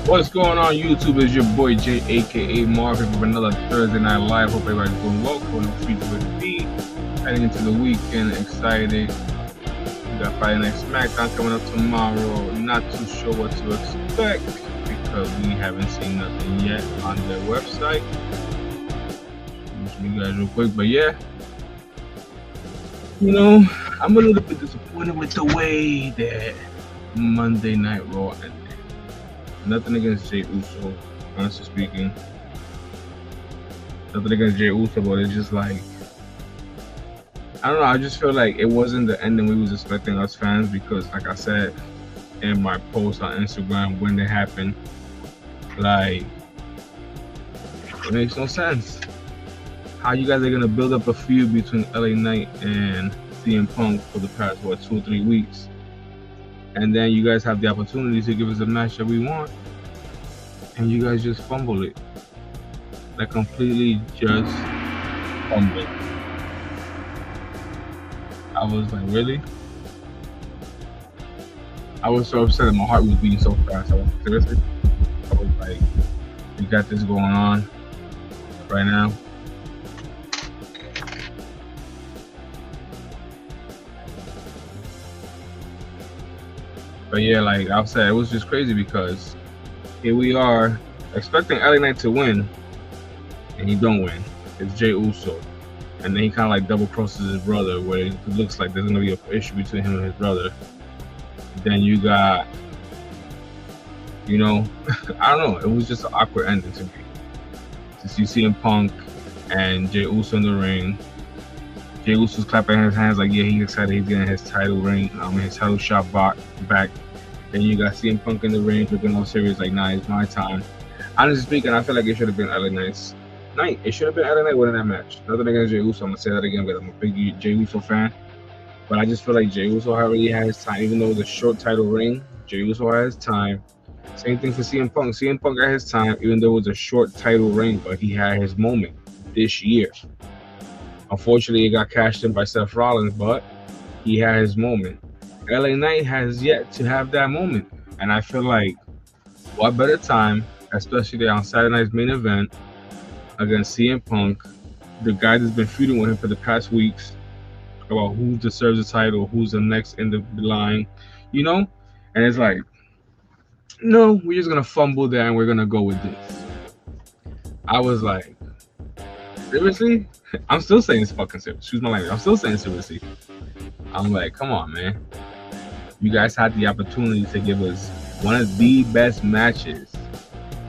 What's going on, YouTube? It's your boy Jay, aka Marvin, with another Thursday Night Live. Hope everybody's doing well. Going to feature with me, heading into the weekend. Excited. We got Friday Night SmackDown coming up tomorrow. Not too sure what to expect because we haven't seen nothing yet on their website. You guys real quick, but yeah, I'm a little bit disappointed with the way that Monday Night Raw ended. Nothing against Jey Uso, honestly speaking. Nothing against Jey Uso, but it's just like, I don't know, I just feel like it wasn't the ending we was expecting us fans because, like I said in my post on Instagram when it happened, like, it makes no sense. How you guys are going to build up a feud between LA Knight and CM Punk for the past, 2 or 3 weeks? And then you guys have the opportunity to give us a match that we want, and you guys just fumble it. Like, completely just fumble it. I was like, really? I was so upset and my heart was beating so fast. I was seriously. I was like, we got this going on right now. But yeah, like I said, it was just crazy because here we are expecting LA Knight to win, and he don't win. It's Jey Uso, and then he kind of like double crosses his brother, where it looks like there's gonna be an issue between him and his brother. Then you got, I don't know. It was just an awkward ending to me. Just you seeing Punk and Jey Uso in the ring. Jey Uso's clapping his hands like, yeah, he's excited. He's getting his title ring, his title shot back. Then you got CM Punk in the ring looking all serious, like, nah, it's my time. Honestly speaking, I feel like it should have been LA Knight's night. It should have been LA Knight winning that match. Nothing against Jey Uso. I'm gonna say that again because I'm a big Jey Uso fan. But I just feel like Jey Uso already had his time, even though it was a short title ring. Jey Uso had his time. Same thing for CM Punk. CM Punk got his time, even though it was a short title ring, but he had his moment this year. Unfortunately, it got cashed in by Seth Rollins, but he had his moment. LA Knight has yet to have that moment. And I feel like what better time, especially on Saturday night's main event against CM Punk, the guy that's been feuding with him for the past weeks about who deserves the title, who's the next in the line, And it's like, no, we're just going to fumble that and we're going to go with this. I was like, seriously? I'm still saying it's fucking serious. Excuse my language. I'm still saying seriously. I'm like, come on, man. You guys had the opportunity to give us one of the best matches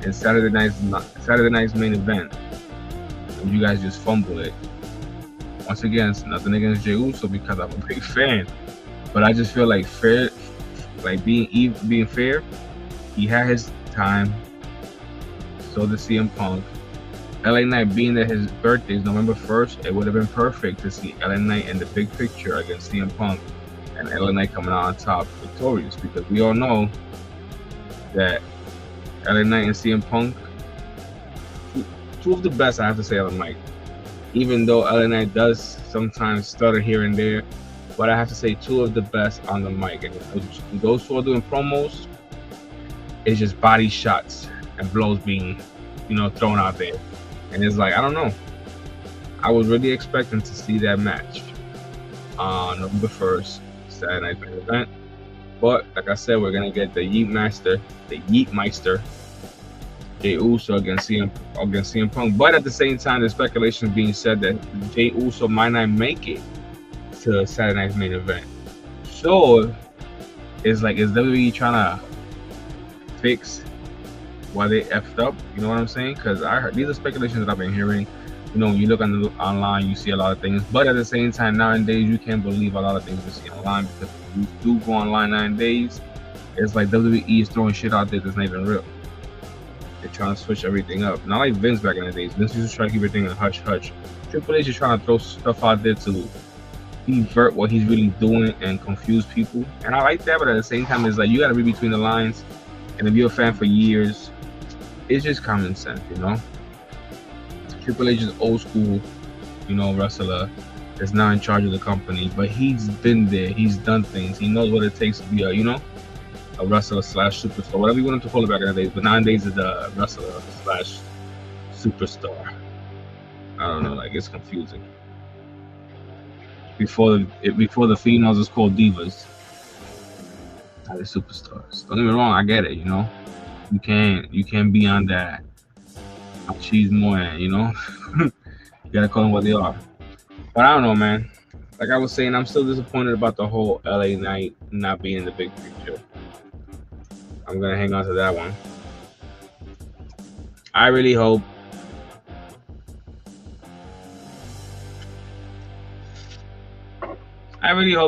in Saturday night's main event, and you guys just fumble it. Once again, it's nothing against Jey Uso because I'm a big fan, but I just feel like being fair. He had his time. So did CM Punk. LA Knight, being that his birthday is November 1st, it would have been perfect to see LA Knight in the big picture against CM Punk and LA Knight coming out on top victorious, because we all know that LA Knight and CM Punk, two of the best, I have to say, LA Knight. Even though LA Knight does sometimes stutter here and there, but I have to say two of the best on the mic. And those who are doing promos, it's just body shots and blows being, thrown out there. And it's like, I don't know. I was really expecting to see that match on November 1st, Saturday night's main event. But like I said, we're gonna get the Yeetmeister, Jey Uso against CM Punk. But at the same time, the speculation being said that Jey Uso might not make it to Saturday night's main event. So it's like, is WWE trying to fix why they effed up? You know what I'm saying? Because I heard these are speculations that I've been hearing. When you look online, you see a lot of things. But at the same time, nowadays, you can't believe a lot of things you see online, because if you do go online nowadays, it's like WWE is throwing shit out there that's not even real. They're trying to switch everything up. Not like Vince back in the days. Vince used to try to keep everything in hush hush. Triple H is trying to throw stuff out there to invert what he's really doing and confuse people. And I like that, but at the same time, it's like you got to read between the lines. And if you're a fan for years, it's just common sense, Triple H is old school, wrestler that's now in charge of the company, but he's been there, he's done things, he knows what it takes to be a wrestler slash superstar, whatever you wanted to call it back in the days. But nowadays it's the wrestler slash superstar. I don't know, like it's confusing. Before the females is called divas, now they're superstars. Don't get me wrong, I get it. You know, you can't be on that machismo, and you know, you gotta call them what they are. But I don't know, man. Like I was saying, I'm still disappointed about the whole LA Knight not being in the big picture. I'm gonna hang on to that one. I really hope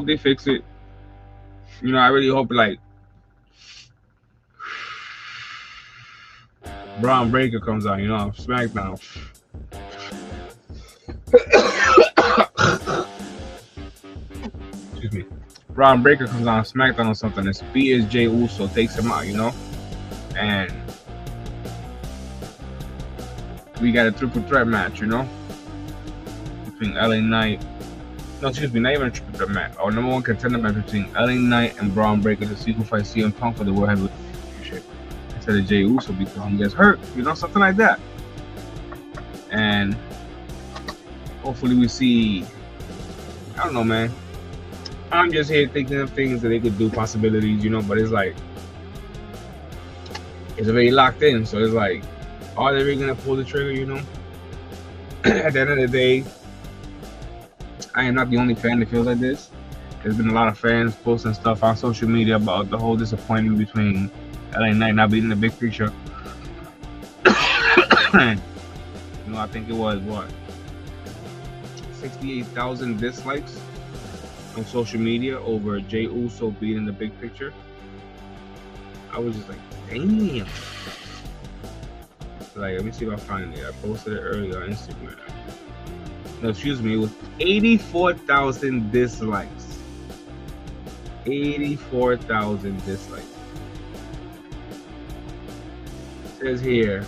they fix it. You know, I really hope like Braun Breaker comes out, you know, SmackDown. Excuse me. Braun Breaker comes on SmackDown or something and spears Jey Uso, takes him out, you know? And we got a triple threat match, you know? Between LA Knight. No, excuse me, not even a triple threat match. Our number one contender match between LA Knight and Braun Breaker to see who fights CM Punk for the World Heavyweight Championship instead of Jey Uso because he gets hurt, you know, something like that. And hopefully we see, I don't know, man. I'm just here thinking of things that they could do, possibilities, you know, but it's like, it's already locked in. So it's like, are they really going to pull the trigger, you know? At the end of the day, I am not the only fan that feels like this. There's been a lot of fans posting stuff on social media about the whole disappointment between LA Knight not being in the big picture. You know, I think it was, what, 68,000 dislikes on social media over Jey Uso being in the big picture. I was just like, damn. Like, let me see if I find it. I posted it earlier on Instagram. No, excuse me, it was 84,000 dislikes. 84,000 dislikes. It says here,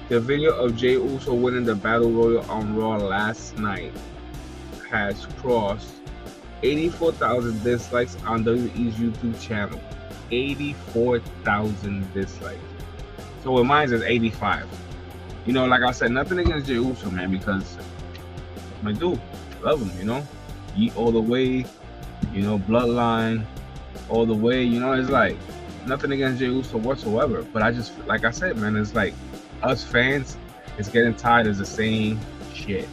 the video of Jey Uso winning the Battle Royal on Raw last night has crossed 84,000 dislikes on WWE's YouTube channel. 84,000 dislikes. So with mine is 85. You know, like I said, nothing against Jey Uso, man, because my dude, love him, you know. Eat all the way, you know, bloodline, all the way, you know, it's like nothing against Jey Uso whatsoever. But I just, like I said, man, it's like us fans is getting tired of the same shit.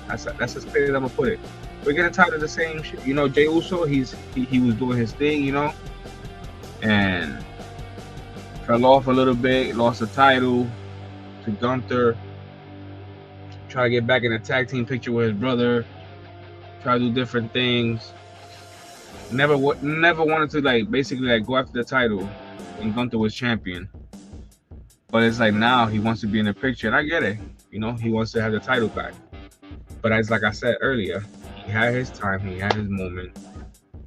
That's as clear as I'm gonna put it. We're getting tired of the same shit. You know, Jey Uso, he was doing his thing, you know, and fell off a little bit, lost the title to Gunther, try to get back in the tag team picture with his brother, try to do different things. Never wanted to like basically like go after the title when Gunther was champion. But it's like now he wants to be in the picture, and I get it. You know, he wants to have the title back. But as like I said earlier, he had his time, he had his moment.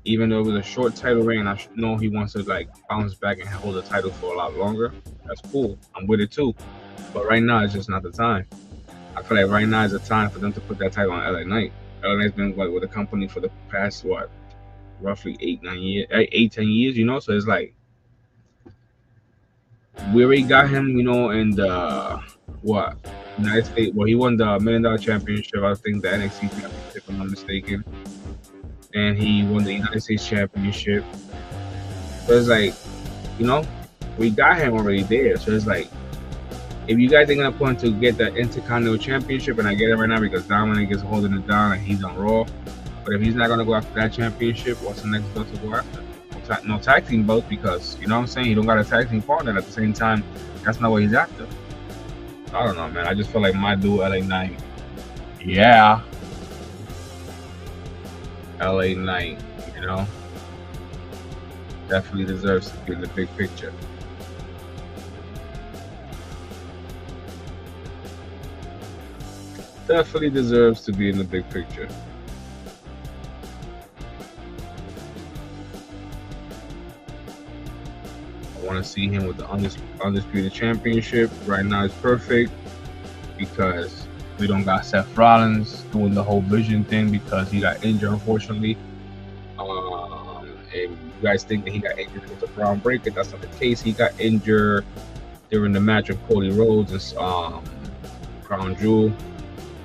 Even though it was a short title reign, I know he wants to like bounce back and hold the title for a lot longer. That's cool. I'm with it too. But right now, it's just not the time. I feel like right now is the time for them to put that title on LA Knight. LA Knight's been with the company for the past, what, roughly 10 years, you know? So it's like, we already got him, you know, in the, United States. Well, he won the $1 Million Championship, I think the NXT Championship, if I'm not mistaken. And he won the United States Championship. So it's like, you know, we got him already there. So it's like, if you guys are gonna put him to get the Intercontinental Championship, and I get it right now because Dominic is holding it down and he's on Raw. But if he's not gonna go after that championship, what's the next belt to go after? No tag team belt, because you know what I'm saying, he don't got a tag team partner. At the same time, that's not what he's after. I don't know, man. I just feel like my dude, LA Knight. Yeah. LA Knight, you know, definitely deserves to be in the big picture. Definitely deserves to be in the big picture. I want to see him with the Undisputed Championship. Right now it's perfect because we don't got Seth Rollins doing the whole Vision thing because he got injured, unfortunately. And You guys think that he got injured with the Brown Breaker? That's not the case. He got injured during the match with Cody Rhodes and Crown Jewel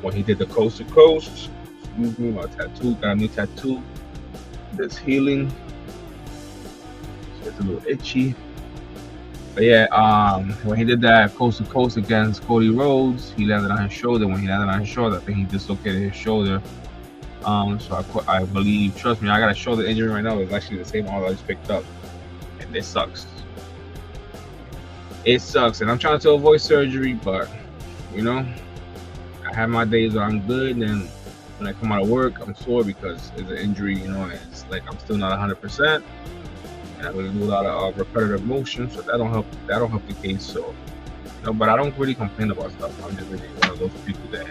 when he did the coast to coast. Excuse me, my tattoo, got a new tattoo. That's healing. It's a little itchy. But yeah, when he did that coast to coast against Cody Rhodes, he landed on his shoulder. When he landed on his shoulder, I think he dislocated his shoulder. So I believe, trust me, I got a shoulder injury right now. It's actually the same one I just picked up, and it sucks. It sucks, and I'm trying to avoid surgery, but you know, I have my days where I'm good, and then when I come out of work, I'm sore because it's an injury. You know, and it's like I'm still not 100%. I really do a lot of repetitive motion, so that don't help. That don't help the case. So, you know, but I don't really complain about stuff. I'm just really one of those people that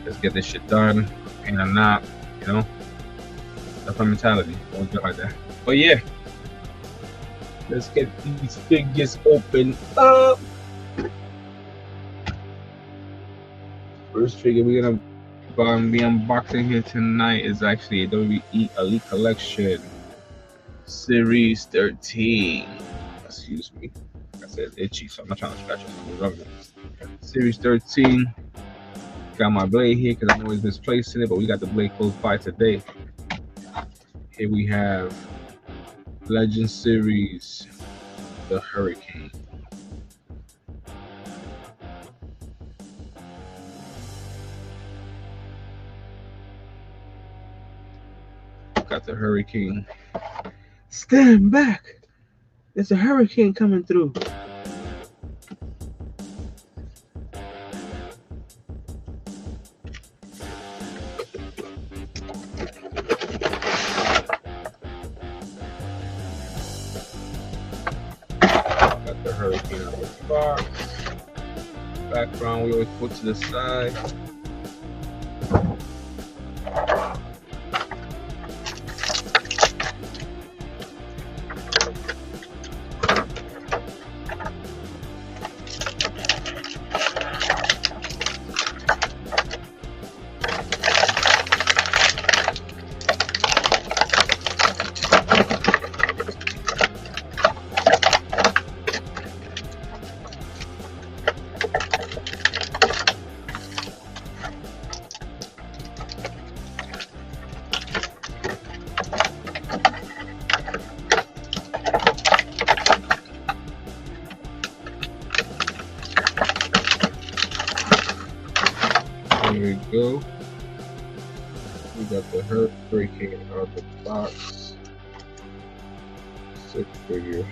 just get this shit done, and I'm not, you know, that's my mentality. Always been like that. But yeah, let's get these figures open up. First figure we're gonna be unboxing here tonight is actually a WWE Elite Collection. Series 13. Excuse me. Like I said, itchy, so I'm not trying to scratch it. Series 13. Got my blade here because I'm always misplacing it, but we got the blade close by today. Here we have Legend Series, the Hurricane. Got the Hurricane. Stand back! There's a hurricane coming through. Got the hurricane on the box. Background we always put to the side. There we go. We got the Hurricane out of the box. 6 figure.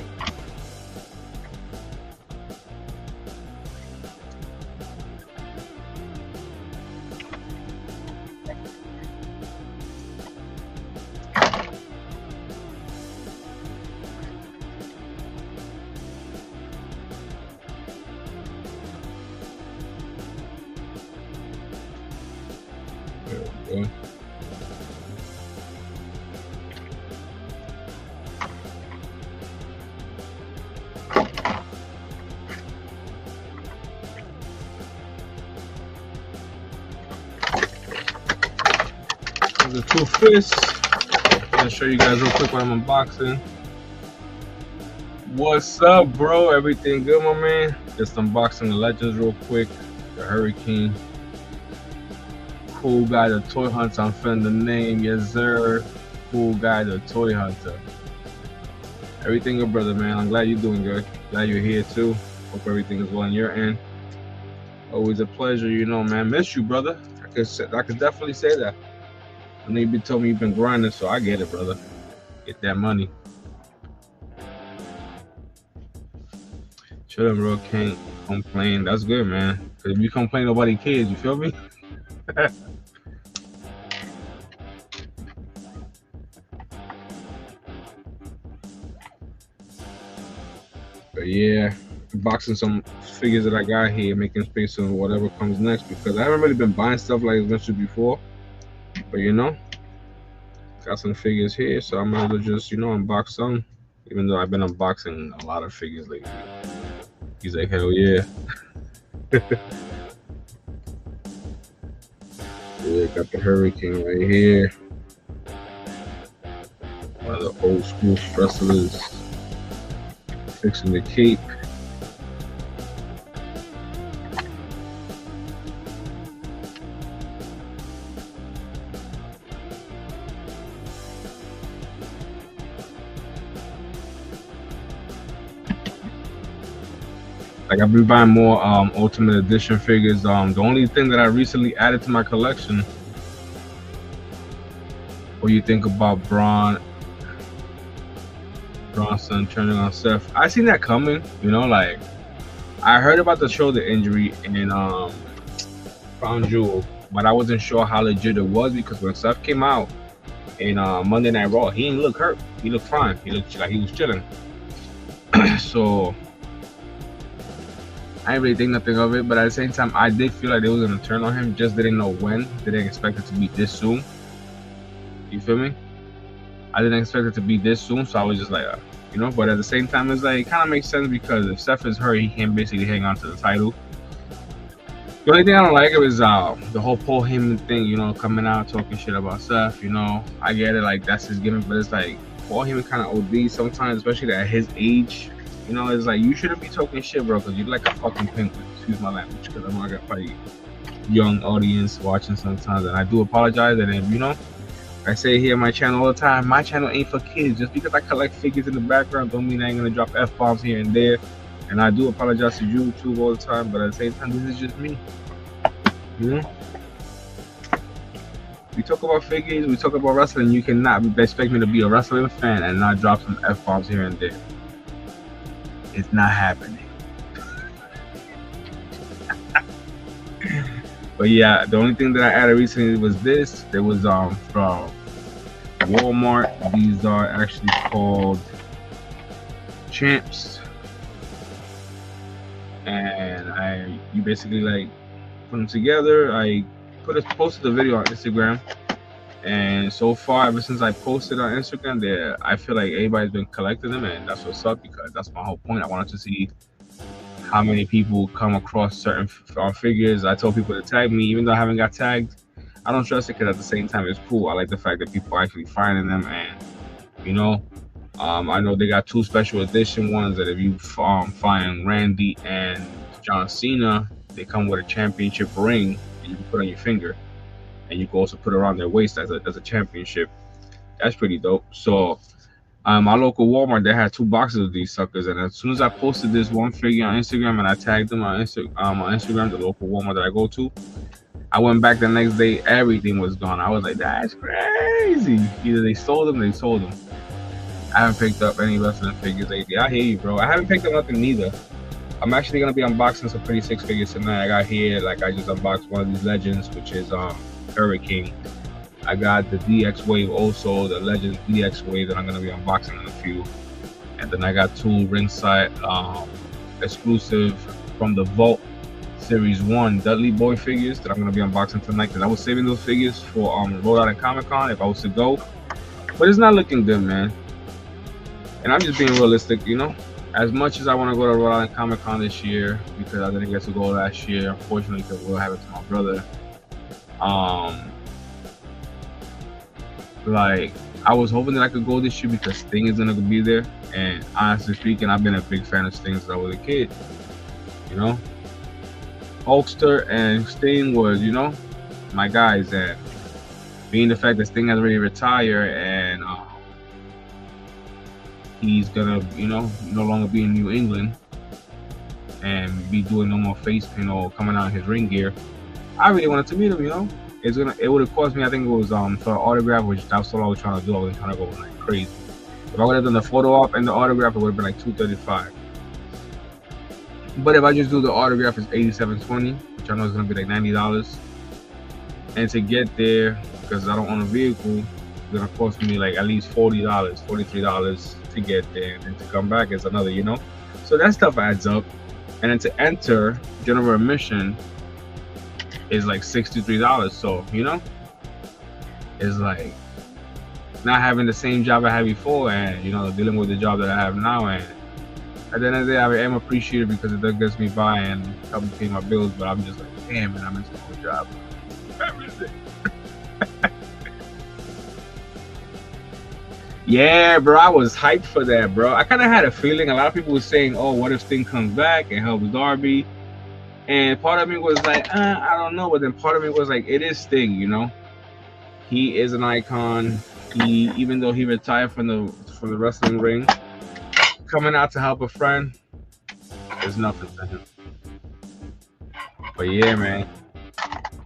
There we go. The 2 fists. I'll show you guys real quick what I'm unboxing. What's up, bro? Everything good, my man? Just unboxing the Legends real quick. The Hurricane. Cool Guy, the Toy Hunter. I'm feeling the name. Yes, sir. Cool Guy, the Toy Hunter. Everything good, brother, man. I'm glad you're doing good. Glad you're here, too. Hope everything is well on your end. Always a pleasure, you know, man. Miss you, brother. I could definitely say that. I know you told me you've been grinding, so I get it, brother. Get that money. Chillin', bro. Can't complain. That's good, man. Cause if you complain, nobody cares. You feel me? But yeah, boxing some figures that I got here, making space on whatever comes next because I haven't really been buying stuff like this before. But you know, got some figures here, so I'm gonna just, you know, unbox some. Even though I've been unboxing a lot of figures lately. He's like, hell yeah. Yeah, got the Hurricane right here. One of the old school wrestlers fixing the cape. Like I've been buying more Ultimate Edition figures. The only thing that I recently added to my collection. What do you think about Bronson turning on Seth? I seen that coming. You know, like I heard about the shoulder injury in Crown Jewel, but I wasn't sure how legit it was because when Seth came out in Monday Night Raw, he didn't look hurt. He looked fine. He looked like he was chilling. So I didn't really think nothing of it, but at the same time, I did feel like they was gonna turn on him. Just didn't know when. Didn't expect it to be this soon. You feel me? I didn't expect it to be this soon, so I was just like, you know. But at the same time, it's like it kind of makes sense because if Seth is hurt, he can basically hang on to the title. The only thing I don't like is the whole Paul Heyman thing. You know, coming out talking shit about Seth. You know, I get it, like that's his gimmick, but it's like Paul Heyman kind of OD sometimes, especially at his age. You know, it's like you shouldn't be talking shit, bro, because you're like a fucking penguin. Excuse my language, because I know I got probably young audience watching sometimes, and I do apologize. And if you know, I say here on my channel all the time, my channel ain't for kids. Just because I collect figures in the background, don't mean I ain't gonna drop F-bombs here and there. And I do apologize to YouTube all the time, but at the same time, this is just me. You know, we talk about figures, we talk about wrestling. You cannot expect me to be a wrestling fan and not drop some F-bombs here and there. It's not happening. But yeah, the only thing that I added recently was this. There was from Walmart. These are actually called Champs, and you basically like put them together. I posted a video on Instagram, and so far, ever since I posted on Instagram, I feel like everybody's been collecting them, and that's what's up because that's my whole point. I wanted to see how many people come across certain figures. I told people to tag me, even though I haven't got tagged. I don't trust it because at the same time, it's cool. I like the fact that people are actually finding them, and you know, I know they got 2 special edition ones that if you find Randy and John Cena, they come with a championship ring that you can put on your finger. And you can also put it around their waist as a championship. That's pretty dope. So my local Walmart, they had 2 boxes of these suckers, and as soon as I posted this one figure on Instagram and I tagged them on Instagram, the local Walmart that I go to, I went back the next day, everything was gone. I was like, that's crazy. Either they sold them, I haven't picked up any wrestling figures lately. I hear you, bro. I haven't picked up nothing neither. I'm actually gonna be unboxing some pretty sick figures tonight. I got here, like I just unboxed one of these legends, which is Hurricane. I got the DX Wave also, the Legends DX Wave that I'm gonna be unboxing in a few. And then I got 2 ringside exclusive from the Vault Series 1 Dudley Boy figures that I'm gonna be unboxing tonight because I was saving those figures for Rhode Island Comic Con if I was to go. But it's not looking good, man. And I'm just being realistic, you know. As much as I want to go to Rhode Island Comic Con this year because I didn't get to go last year, unfortunately, because what happened to my brother. Like I was hoping that I could go this year because Sting is gonna be there, and honestly speaking, I've been a big fan of Sting since I was a kid. You know, Hulkster and Sting was, you know, my guys. And being the fact that Sting has already retired and he's gonna, you know, no longer be in New England and be doing no more face paint or coming out in his ring gear, I really wanted to meet him, you know. It would have cost me, I think it was for an autograph, which that's what I was trying to do. I wasn't trying to go like crazy. If I would have done the photo op and the autograph, it would have been like $235. But if I just do the autograph, it's $87.20, which I know is gonna be like $90. And to get there, because I don't own a vehicle, it's gonna cost me like at least $40, $43 to get there, and then to come back is another, you know. So that stuff adds up. And then to enter general admission is like $63. So, you know, it's like not having the same job I had before and, you know, dealing with the job that I have now. And at the end of the day, I am appreciative because it does get me by and help me pay my bills. But I'm just like, damn, man, I'm in a good job. Yeah, bro, I was hyped for that, bro. I kind of had a feeling. A lot of people were saying, "Oh, what if Sting comes back and helps Darby?" And part of me was like, I don't know. But then part of me was like, it is Sting, you know. He is an icon. He, even though he retired from the wrestling ring, coming out to help a friend is nothing to him. But yeah, man.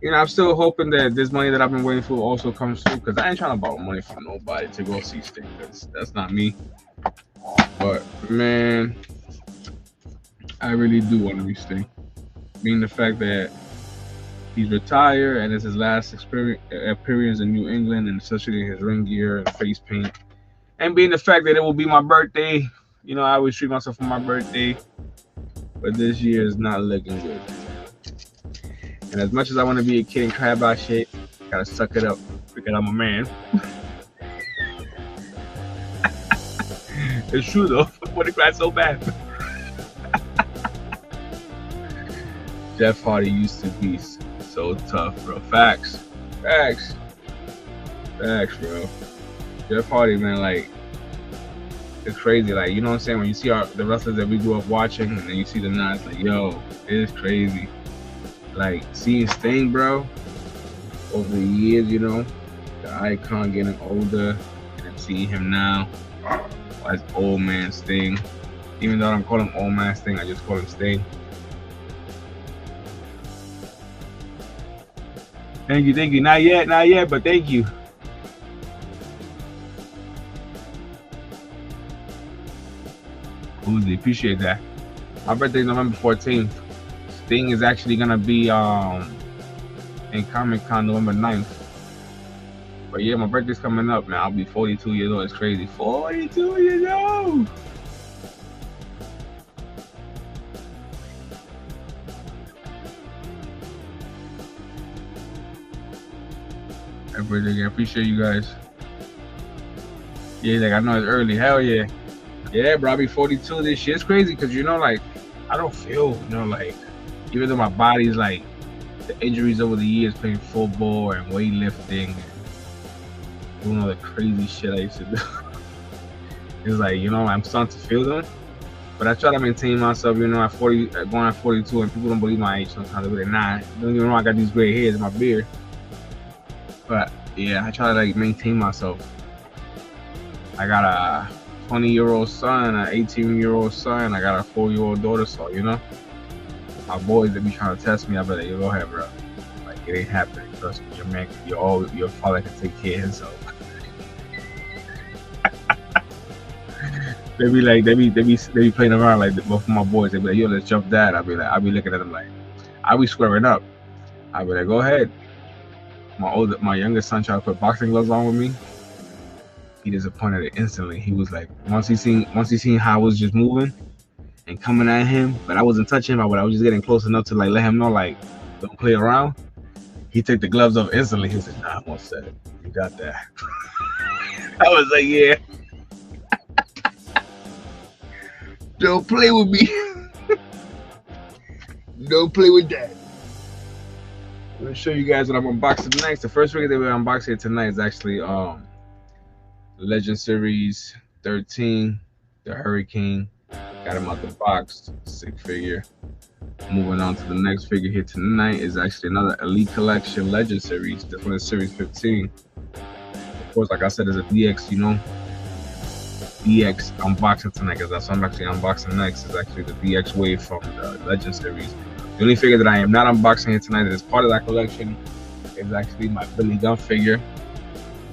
You know, I'm still hoping that this money that I've been waiting for also comes through because I ain't trying to borrow money from nobody to go see Sting. That's not me. But man, I really do want to be Sting. Being the fact that he's retired and it's his last appearance in New England, and especially his ring gear and face paint. And being the fact that it will be my birthday, you know, I always treat myself for my birthday, but this year is not looking good. And as much as I want to be a kid and cry about shit, gotta suck it up because I'm a man. It's true though. I want to cry so bad. Jeff Hardy used to be so tough, bro. Facts, bro. Jeff Hardy, man, like it's crazy. Like, you know what I'm saying? When you see the wrestlers that we grew up watching, and then you see the now, it's like, yo, it is crazy. Like seeing Sting, bro, over the years, you know, the icon getting older, and then seeing him now as old man Sting. Even though I don't call him old man Sting, I just call him Sting. Thank you. Not yet, but thank you. Uzi, appreciate that. My birthday is November 14th. Sting is actually gonna be in Comic-Con November 9th. But yeah, my birthday's coming up, man. I'll be 42 years old. It's crazy. 42 years old. I appreciate you guys. Yeah, like I know it's early. Hell yeah. Yeah, bro, I'll be 42 this year. It's crazy because, you know, like, I don't feel, you know, like, even though my body's like, the injuries over the years playing football and weightlifting and doing all the crazy shit I used to do. It's like, you know, I'm starting to feel them. But I try to maintain myself, you know, at 40, going at 42, and people don't believe my age sometimes. They're like, nah, don't even know I got these gray hairs in my beard. But yeah, I try to like maintain myself. I got a 20-year-old son, an 18-year-old son. I got a 4-year-old daughter, so you know, my boys that be trying to test me, I be like, yo, go ahead, bro. Like it ain't happening. Trust me, your man, your father can take care of himself. They be playing around like both of my boys. They be like, yo, let's jump that. I be looking at them like, I be squaring up. I be like, go ahead. My youngest son tried to put boxing gloves on with me. He disappointed it instantly. He was like, once he seen how I was just moving and coming at him, but I wasn't touching him. I was just getting close enough to like let him know like, don't play around. He took the gloves off instantly. He said, nah, I'm all set. You got that. I was like, yeah. Don't play with me. Don't play with that. I'm gonna show you guys what I'm unboxing tonight. The first figure that we're unboxing tonight is actually Legend Series 13, the Hurricane. Got him out the box, sick figure. Moving on to the next figure here tonight is actually another Elite Collection Legend Series. This one is Series 15. Of course, like I said, it's a DX, you know, DX unboxing tonight, because that's what I'm actually unboxing next. Is actually the DX wave from the Legend Series. The only figure that I am not unboxing here tonight that is part of that collection is actually my Billy Gunn figure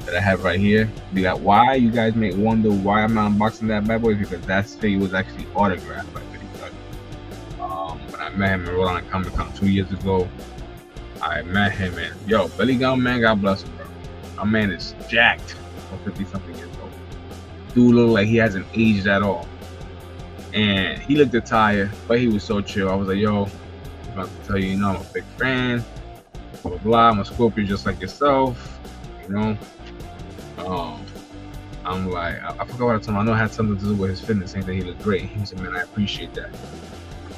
that I have right here. Be like, why you guys may wonder why I'm not unboxing that bad boy? Because that figure was actually autographed by Billy Gunn. When I met him in Rhode Island Comic-Con 2 years ago, I met him, and yo, Billy Gunn, man, God bless him, bro. My man is jacked for 50-something years old. Dude look like he hasn't aged at all. And he looked tired, but he was so chill. I was like, yo, I'm about to tell you, you know, I'm a big fan, blah, blah, blah. I'm a Scorpio just like yourself, you know. I'm like, I forgot what I told him. I know it had something to do with his fitness, saying that he looked great. He said, man, I appreciate that.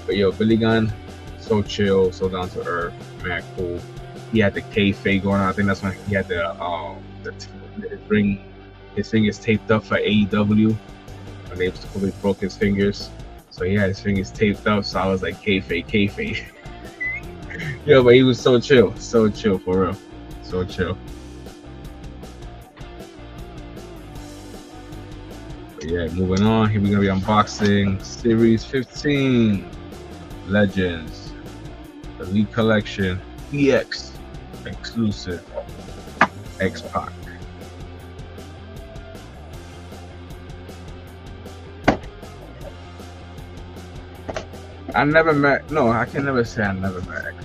But yo, Billy Gunn, so chill, so down to earth, man, cool. He had the kayfabe going on. I think that's when he had the ring his fingers taped up for AEW when they supposedly broke his fingers. So he had his fingers taped up. So I was like, kayfabe, kayfabe. Yo, but he was so chill for real, so chill. But yeah, moving on. Here we're gonna be unboxing Series 15 Legends, the Elite Collection, EX exclusive, X-Pac. I never met. No, I can never say I never met X-Pac.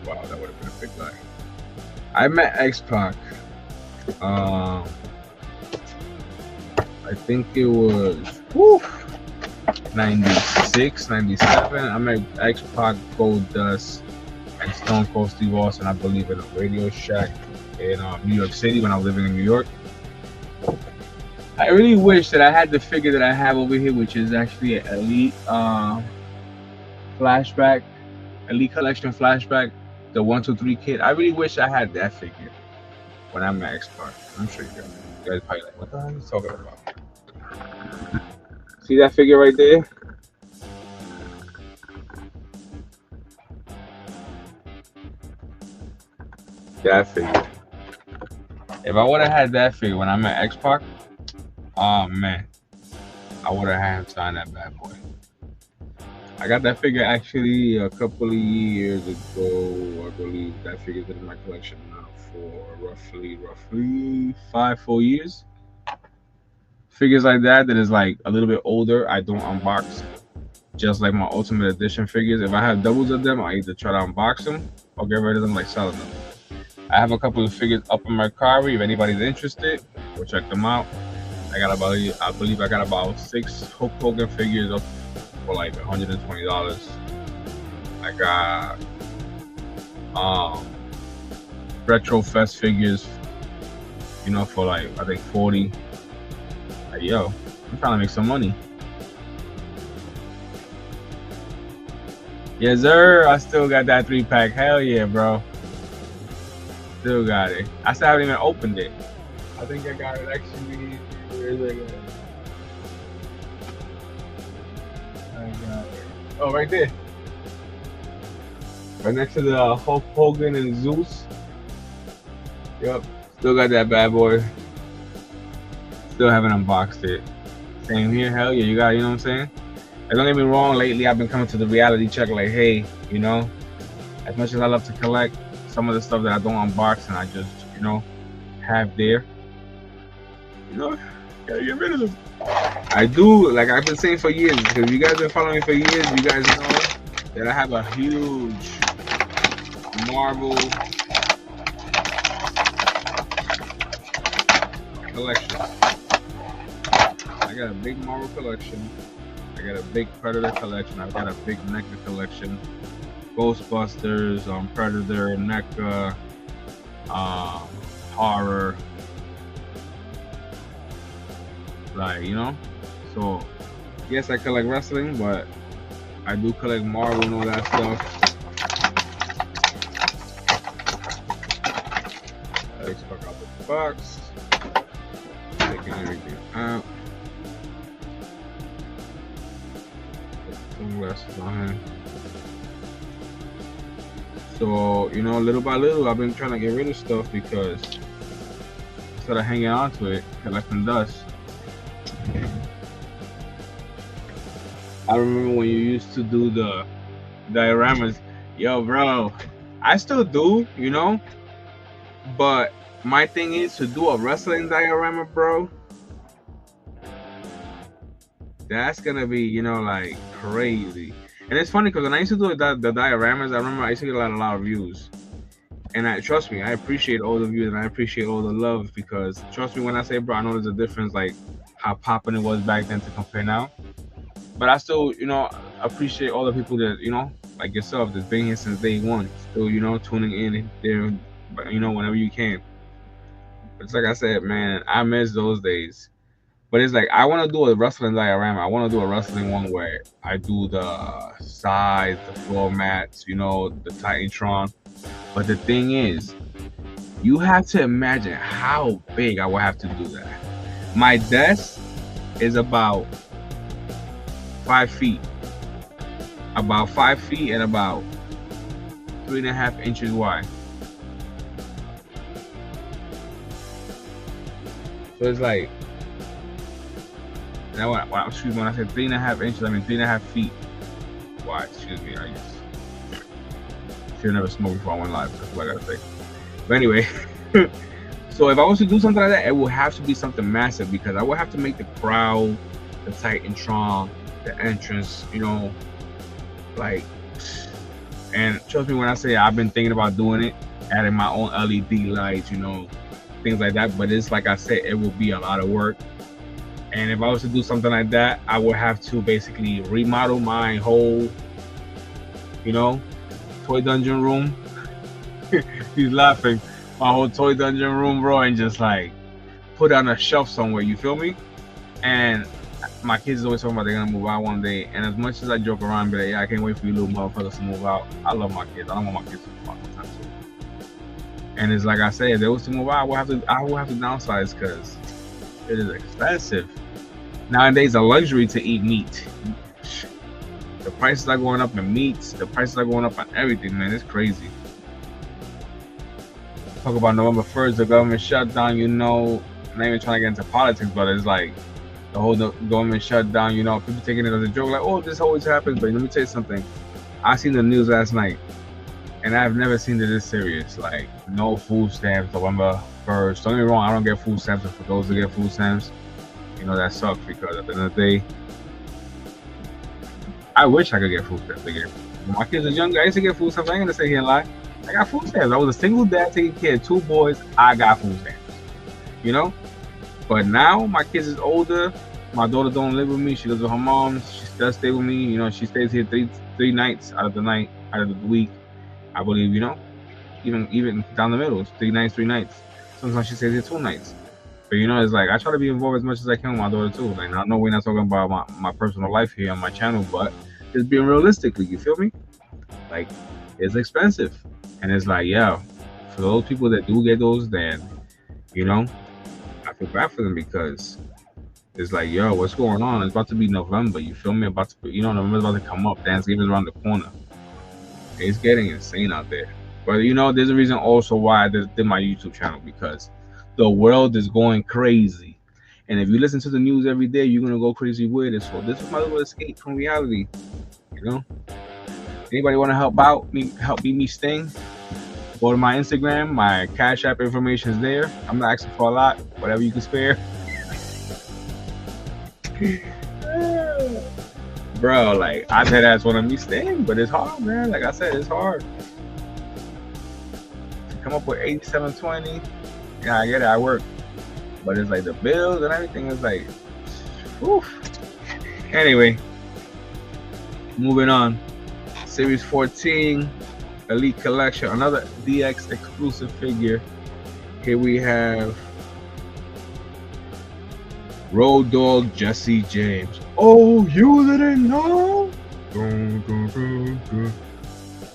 Wow, that would have been a big lie. I met X-Pac. I think it was 96, 97. I met X-Pac, Goldust, and Stone Cold Steve Austin, I believe, in a Radio Shack in New York City when I was living in New York. I really wish that I had the figure that I have over here, which is actually an Elite flashback, Elite Collection flashback, the 1-2-3 kit. I really wish I had that figure when I met X-Pac. I'm sure you guys probably like, what the hell are you talking about? See that figure right there? That figure. If I would have had that figure when I met X-Pac, oh man, I would have had him sign that bad boy. I got that figure actually a couple of years ago. I believe that figure's been in my collection now for roughly 4 years. Figures like that is like a little bit older, I don't unbox. Just like my Ultimate Edition figures. If I have doubles of them, I either try to unbox them or get rid of them, like selling them. I have a couple of figures up in my car. If anybody's interested, go check them out. I believe I got about 6 Hulk Hogan figures up for like $120. I got Retro Fest figures, for like I think 40. Like, yo, I'm trying to make some money. Yes, sir. I still got that 3-pack. Hell yeah, bro. Still got it. I still haven't even opened it. I think I got it actually. Where is it? I got it. Oh, right there. Right next to the Hulk Hogan and Zeus. Yep. Still got that bad boy. Still haven't unboxed it. Same here. Hell yeah, you got it. You know what I'm saying? And don't get me wrong. Lately, I've been coming to the reality check. Like, hey, as much as I love to collect, some of the stuff that I don't unbox and I just, have there, gotta get rid of them. I do, like I've been saying for years, because you guys been following me for years, you guys know that I have a huge Marvel collection. I got a big Marvel collection. I got a big Predator collection. I've got a big NECA collection. Ghostbusters, Predator, NECA, horror, like So yes, I collect wrestling, but I do collect Marvel and all that stuff. Let's fuck out the box. Taking everything out. Put sunglasses on here. So, little by little, I've been trying to get rid of stuff because instead of hanging on to it, collecting dust. I remember when you used to do the dioramas. Yo, bro, I still do, but my thing is to do a wrestling diorama, bro. That's gonna be, like crazy. And it's funny because when I used to do the dioramas, I remember I used to get a lot of views. And trust me, I appreciate all the views and I appreciate all the love because trust me when I say, bro, I know there's a difference, like how popping it was back then to compare now. But I still, appreciate all the people that, like yourself, that's been here since day one, still, tuning in there, whenever you can. It's like I said, man, I miss those days. But it's like I want to do a wrestling diorama. I want to do a wrestling one where I do the sides, the floor mats, the Titantron. But the thing is, you have to imagine how big I would have to do that. My desk is about 5 feet. About 5 feet and about 3.5 inches wide. So it's like, and when I said 3.5 inches, I mean 3.5 feet wide. Excuse me, I just should have never smoked before I went live. That's what I gotta say. But anyway, so if I was to do something like that, it would have to be something massive because I would have to make the crowd, the Titantron, the entrance, you know, like. And trust me when I say I've been thinking about doing it, adding my own LED lights, you know, things like that. But it's like I said, it will be a lot of work. And if I was to do something like that, I would have to basically remodel my whole, you know, toy dungeon room. He's laughing. My whole toy dungeon room, bro, and just like put on a shelf somewhere. You feel me? And my kids always talking about they're gonna move out one day. And as much as I joke around, be like, yeah, I can't wait for you little motherfuckers to move out. I love my kids. I don't want my kids to move out no time soon. And it's like I said, if they was to move out, I will have to downsize because it is expensive. Nowadays, a luxury to eat meat. The prices are going up in meats. The prices are going up on everything, man. It's crazy. Talk about November 1st, the government shutdown, you know, I'm not even trying to get into politics, but it's like the whole government shutdown, you know, people taking it as a joke, like, oh, this always happens. But let me tell you something. I seen the news last night, and I've never seen it this serious. Like, no food stamps November 1st. Don't get me wrong, I don't get food stamps, and for those who get food stamps, you know, that sucks because at the end of the day, I wish I could get food stamps again. When my kids are younger, I used to get food stamps. I ain't gonna sit here and lie. I got food stamps. I was a single dad taking care of 2 boys. I got food stamps, you know. But now my kids is older. My daughter don't live with me. She lives with her mom. She does stay with me. You know, she stays here three nights out of the week. I believe, you know, even down the middle, it's 3 nights, 3 nights. Sometimes she stays here 2 nights. But you know, it's like I try to be involved as much as I can with my daughter too. Like, I know we're not talking about my personal life here on my channel, but just being realistically, you feel me? Like, it's expensive. And it's like, yeah, for those people that do get those, then, you know, I feel bad for them because it's like, yo, what's going on? It's about to be November, you feel me? November's about to come up. Thanksgiving's around the corner. It's getting insane out there. But, you know, there's a reason also why I did my YouTube channel, because the world is going crazy. And if you listen to the news every day, you're going to go crazy with it. So this is my little escape from reality, you know? Anybody want to help beat me Sting? Go to my Instagram. My Cash App information is there. I'm not asking for a lot. Whatever you can spare. Bro, like, I dead ass want to meet Sting, but it's hard, man. Like I said, it's hard. To come up with 8720. Yeah, I get it. I work. But it's like the bills and everything is like, whew. Anyway, moving on. Series 14, Elite Collection, another DX exclusive figure. Here we have Road Dogg Jesse James. Oh, you didn't know? Dun, dun, dun, dun.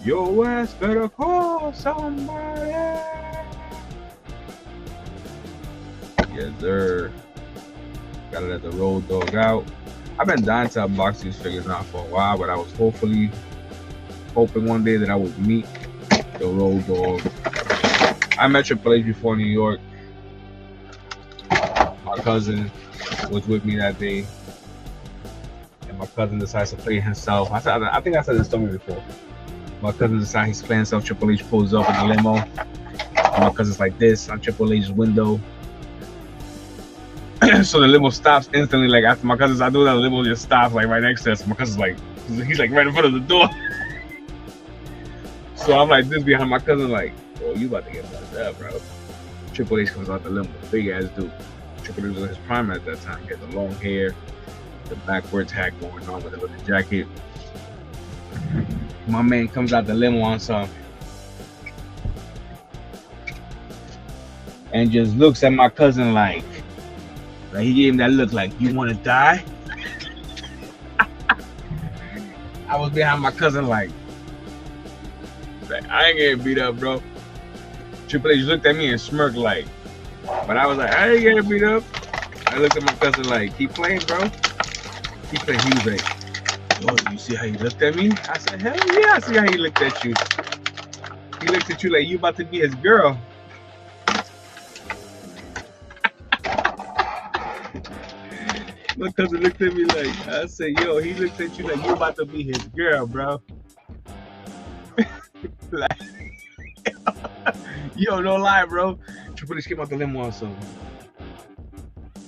Your ass better call somebody. Yes, sir. Gotta let the Road Dogg out. I've been dying to unbox these figures now for a while, but I was hoping one day that I would meet the Road Dogg. I met Triple H before in New York. My cousin was with me that day, and my cousin decides to play himself. I think I said this story before. My cousin decides he's playing himself. Triple H pulls up in the limo. And my cousin's like this on Triple H's window. So the limo stops instantly. Like after my cousin's, I do that, the limo just stops like right next to us. My cousin's like, he's like right in front of the door. So I'm like this behind my cousin, like, oh, you about to get messed up, bro. Triple H comes out the limo, big ass dude. Triple H was in his prime at that time. He had the long hair, the backwards hat going on with the little jacket. My man comes out the limo on some and just looks at my cousin like he gave him that look like, you want to die? I was behind my cousin like I ain't getting beat up, bro. Triple H looked at me and smirked like, but I was like, I ain't getting beat up. I I looked at my cousin like, he playing, bro? He playing. He was like, yo, you see how he looked at me? I said, hell yeah, I see how he looked at you. He looked at you like you about to be his girl. My cousin looked at me like, I said, yo, he looked at you like you about to be his girl, bro. Like, yo, no lie, bro. Triple H came out the limo also.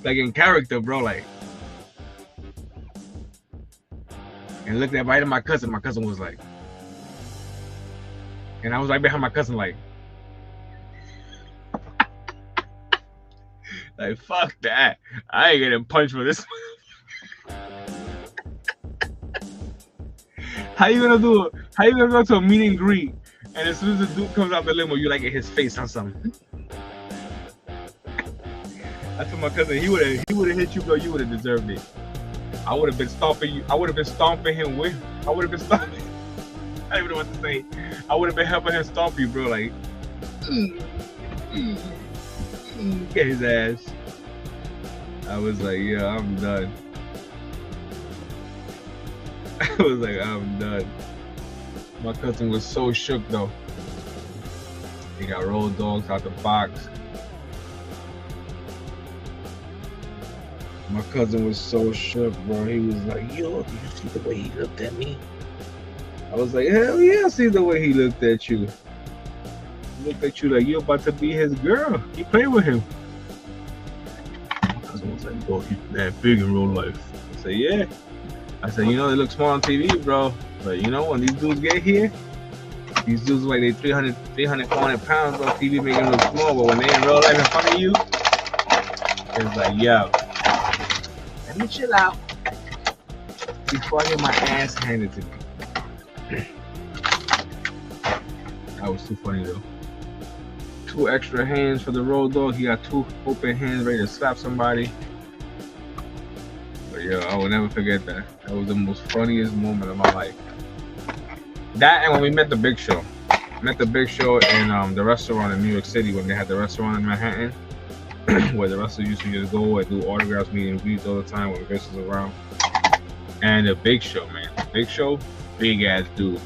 Like in character, bro, like. And looked at right at my cousin. My cousin was like, and I was right behind my cousin, like fuck that. I ain't getting punched for this. How you gonna do it? How you gonna go to a meet and greet, and as soon as the dude comes out the limo, you like at his face on something? I told my cousin he would have hit you, bro. You would have deserved it. I would have been stomping you. I would have been stomping him with. I would have been stomping. I don't even know what to say. I would have been helping him stomp you, bro. Like, get his ass. I was like, yeah, I'm done. I was like, I'm done. My cousin was so shook though. He got road dogs out the box. My cousin was so shook, bro. He was like, yo, did you see the way he looked at me? I was like, hell yeah, I see the way he looked at you. He looked at you like you're about to be his girl. He played with him. My cousin was like, bro, he's that big in real life. I said, yeah. I said, you know, they look small on TV, bro. But you know, when these dudes get here, these dudes like they 300, 400 pounds on TV making them look small. But when they in real life in front of you, it's like, yo, let me chill out before I get my ass handed to me. That was too funny though. 2 extra hands for the road dog. He got 2 open hands ready to slap somebody. But yo, I will never forget that. That was the most funniest moment of my life. That and when we met the Big Show. Met the Big Show in the restaurant in New York City when they had the restaurant in Manhattan. Where the wrestlers used to just go and do autographs, meet and greets all the time when Vince was around. And the Big Show, man. Big Show, big ass dude.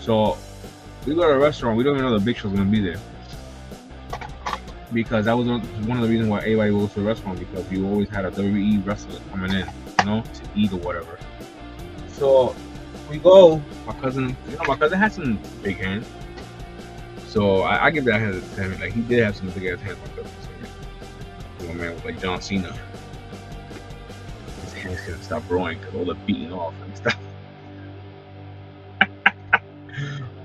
So we go to a restaurant, we don't even know the Big Show's gonna be there. Because that was one of the reasons why everybody goes to the restaurant, because you always had a WWE wrestler coming in, you know, to eat or whatever. So we go, my cousin had some big hands. So I give that hand to him. Like, he did have some big ass hands, my cousin. So, man was like John Cena. His hands couldn't stop growing because all the beating off and stuff.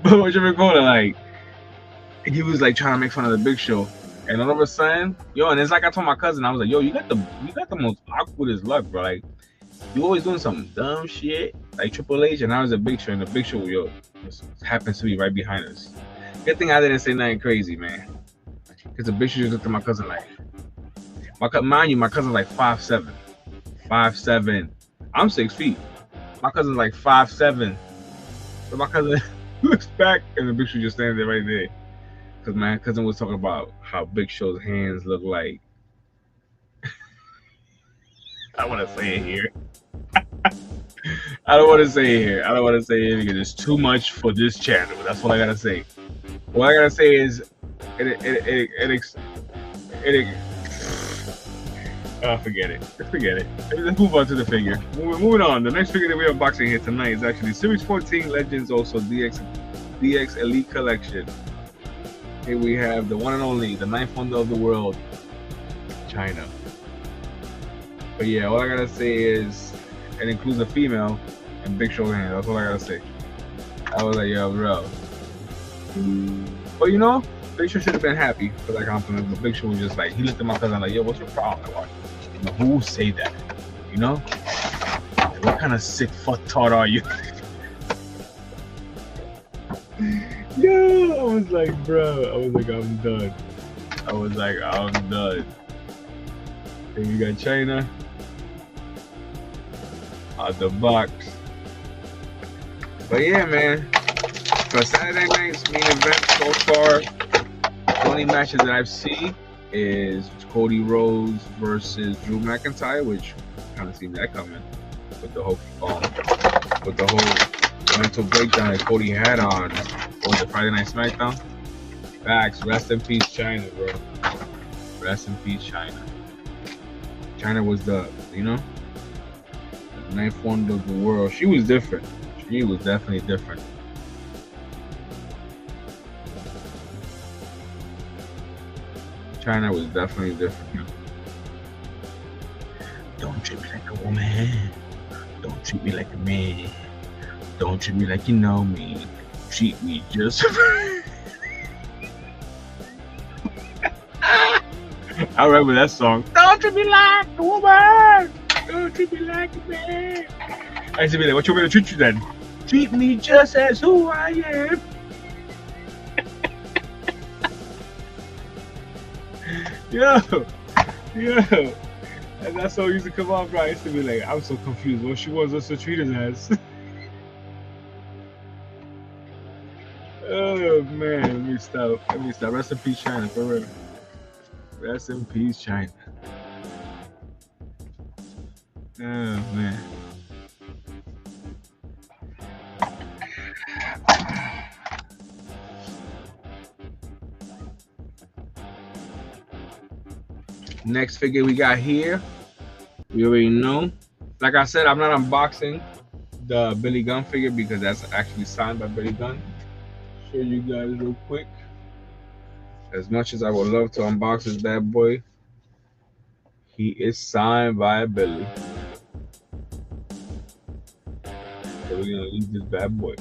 But what you recording, like, he was like trying to make fun of the Big Show. And all of a sudden, yo, and it's like I told my cousin, I was like, yo, you got the most awkwardest luck, bro. Like, you always doing some dumb shit, like Triple H, and I was a Big Show, and the Big Show, yo, just happens to be right behind us. Good thing I didn't say nothing crazy, man. Because the Big Show just looked at my cousin like, mind you, my cousin's like 5'7". 5'7". I'm 6 feet. My cousin's like 5'7". So my cousin looks back, and the Big Show just standing there right there. Because my cousin was talking about how Big Show's hands look like. I want to say it here. I don't want to say it here. I don't want to say it because it's too much for this channel. That's all I gotta say. What I gotta say is, forget it. Forget it. Let's move on to the figure. Moving on. The next figure that we are unboxing here tonight is actually Series 14 Legends, also DX Elite Collection. Here we have the one and only, the 9th wonder of the world, China. But yeah, all I gotta say is, it includes a female and Big Show hand. That's all I gotta say. I was like, yo, bro. But you know, Big Show should have been happy for that compliment. But Big Show was just like, he looked at my cousin like, yo, what's your problem? Like, you know, who say that? You know? Like, what kind of sick fucktard are you? Yo, I was like, bro. I was like, I'm done. I was like, I'm done. Then we got China out the box. But yeah, man. For Saturday night's main event so far, the only matches that I've seen is Cody Rhodes versus Drew McIntyre, which kind of seen that coming with the whole mental breakdown that Cody had on the Friday Night SmackDown. Facts. Rest in peace, China, bro. Rest in peace, China. China was the ninth wonder of the world. She was different. She was definitely different. China was definitely different. Don't treat me like a woman. Don't treat me like a man. Don't treat me like you know me. Treat me just. I remember that song. Don't treat me like a woman. Don't treat me like a man. I used to be like, what you want me to treat you then? Treat me just as who I am. Yo. And that song used to come on, bro. I used to be like, I'm so confused. What she wants us to treat us as. Oh man, let me stop. Rest in peace, China, for real. Rest in peace, China. Oh man. Next figure we got here. We already know. Like I said, I'm not unboxing the Billy Gunn figure because that's actually signed by Billy Gunn. Show you guys real quick. As much as I would love to unbox this bad boy, he is signed by Billy. So we're gonna leave this bad boy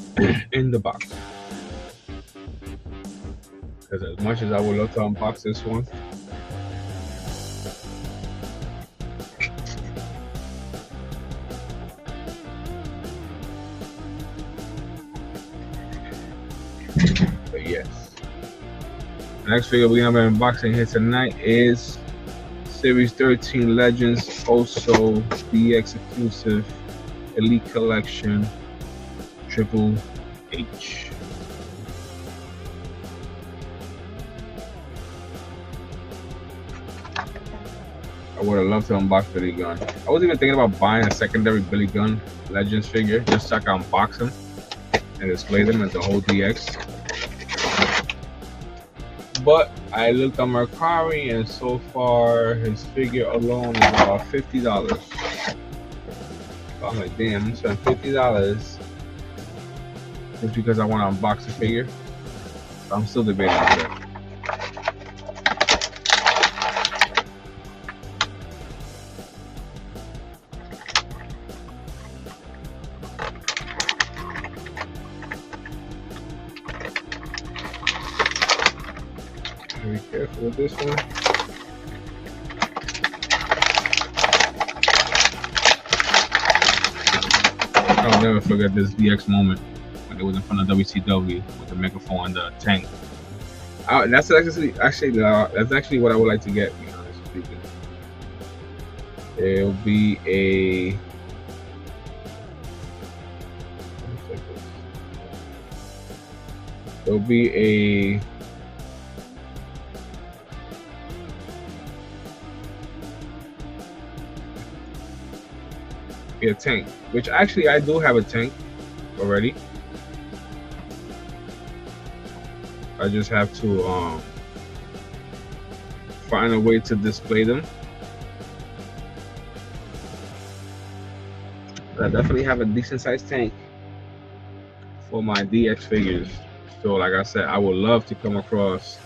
in the box. Because as much as I would love to unbox this one, but yes. The next figure we're gonna be unboxing here tonight is Series 13 Legends, also DX exclusive Elite Collection Triple H. I would have loved to unbox Billy Gunn. I was even thinking about buying a secondary Billy Gunn Legends figure just so I can unbox them and display them as the whole DX. But I looked on Mercari and so far his figure alone is about $50. So I'm like, damn, I'm spending $50 just because I want to unbox the figure. So I'm still debating on that. Be careful with this one. I'll never forget this DX moment when it was in front of WCW with the megaphone and the tank. That's actually what I would like to get, to be honest speaking. It'll be a tank, which actually I do have a tank already. I just have to find a way to display them. But I definitely have a decent sized tank for my DX figures. So like I said, I would love to come across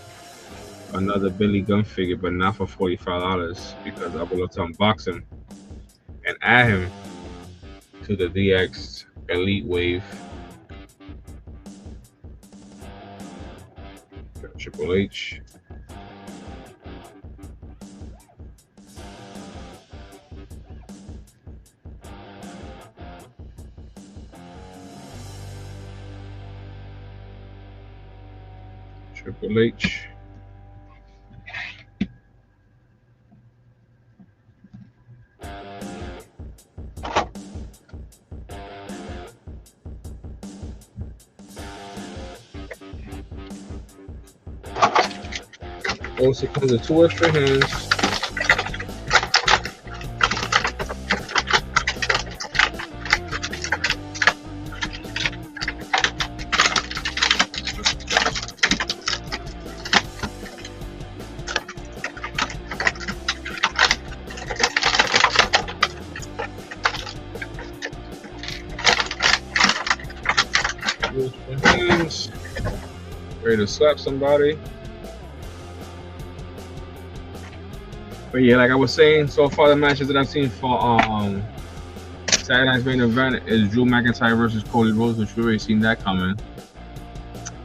another Billy Gunn figure, but not for $45 because I would love to unbox him and add him to the DX Elite Wave. Got Triple H. Triple H. Also comes with 2 extra hands. Hands, ready to slap somebody. But yeah, like I was saying, so far the matches that I've seen for Saturday night's main event is Drew McIntyre versus Cody Rhodes, which we already seen that coming.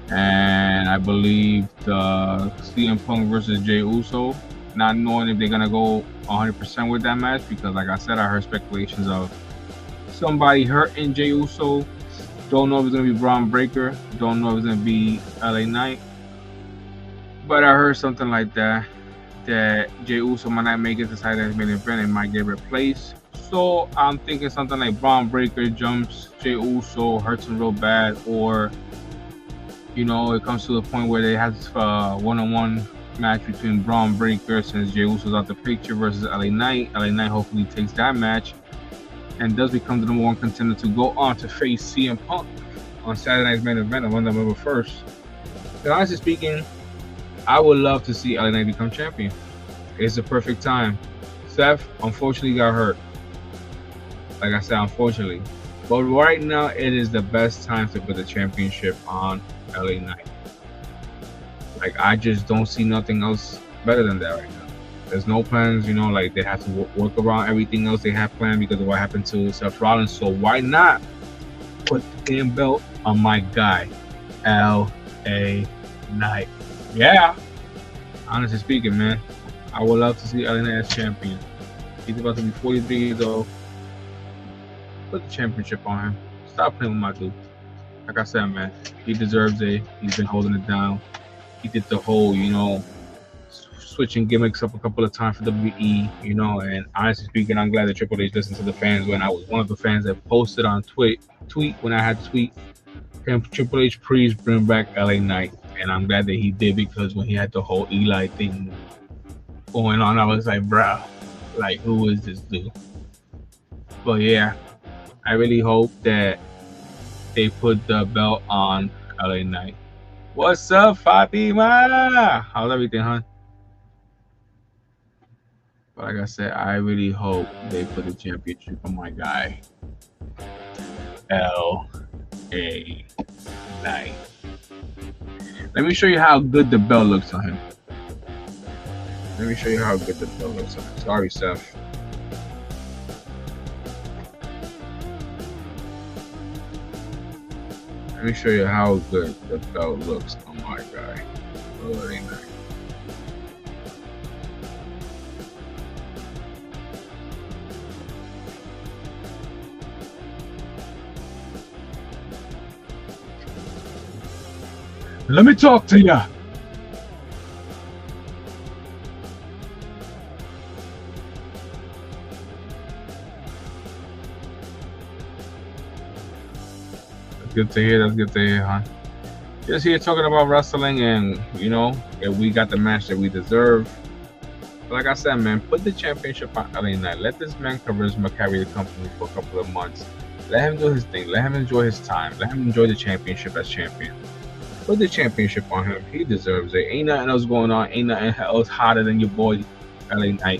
And I believe the CM Punk versus Jey Uso, not knowing if they're gonna go 100% with that match, because like I said, I heard speculations of somebody hurting Jey Uso. Don't know if it's gonna be Braun Breaker. Don't know if it's gonna be LA Knight. But I heard something like that Jey Uso might not make it to Saturday's main event and might get replaced. So I'm thinking something like Braun Breaker jumps Jey Uso, hurts him real bad, or you know, it comes to the point where they have a one-on-one match between Braun Breaker, since Jey Uso's out the picture, versus LA Knight. LA Knight hopefully takes that match and does become the #1 contender to go on to face CM Punk on Saturday night's main event on November 1st. And honestly speaking, I would love to see LA Knight become champion. It's the perfect time. Seth, unfortunately, got hurt. Like I said, unfortunately. But right now, it is the best time to put the championship on LA Knight. Like, I just don't see nothing else better than that right now. There's no plans, you know, like they have to work around everything else they have planned because of what happened to Seth Rollins. So why not put the damn belt on my guy, LA Knight? Yeah. Honestly speaking, man, I would love to see LA Knight as champion. He's about to be 43 years old. Put the championship on him. Stop playing with my dude. Like I said, man, he deserves it. He's been holding it down. He did the whole, you know, switching gimmicks up a couple of times for WWE, you know, and honestly speaking, I'm glad that Triple H listened to the fans when I was one of the fans that posted on tweet when I had to tweet, Triple H, please bring back LA Knight. And I'm glad that he did, because when he had the whole Eli thing going on, I was like, bruh, like, who is this dude? But yeah, I really hope that they put the belt on LA Knight. What's up, Fatima? How's everything, hon? But like I said, I really hope they put the championship on my guy, LA Knight. Let me show you how good the belt looks on him. Let me show you how good the belt looks on him. Sorry, Seth. Let me show you how good the belt looks on my guy, LA Knight. Let me talk to ya. That's good to hear. That's good to hear, hon. Just here talking about wrestling, and you know, if we got the match that we deserve. But like I said, man, put the championship on LA Knight. Let this man charisma carry the company for a couple of months. Let him do his thing. Let him enjoy his time. Let him enjoy the championship as champion. Put the championship on him. He deserves it. Ain't nothing else going on. Ain't nothing else hotter than your boy LA Knight.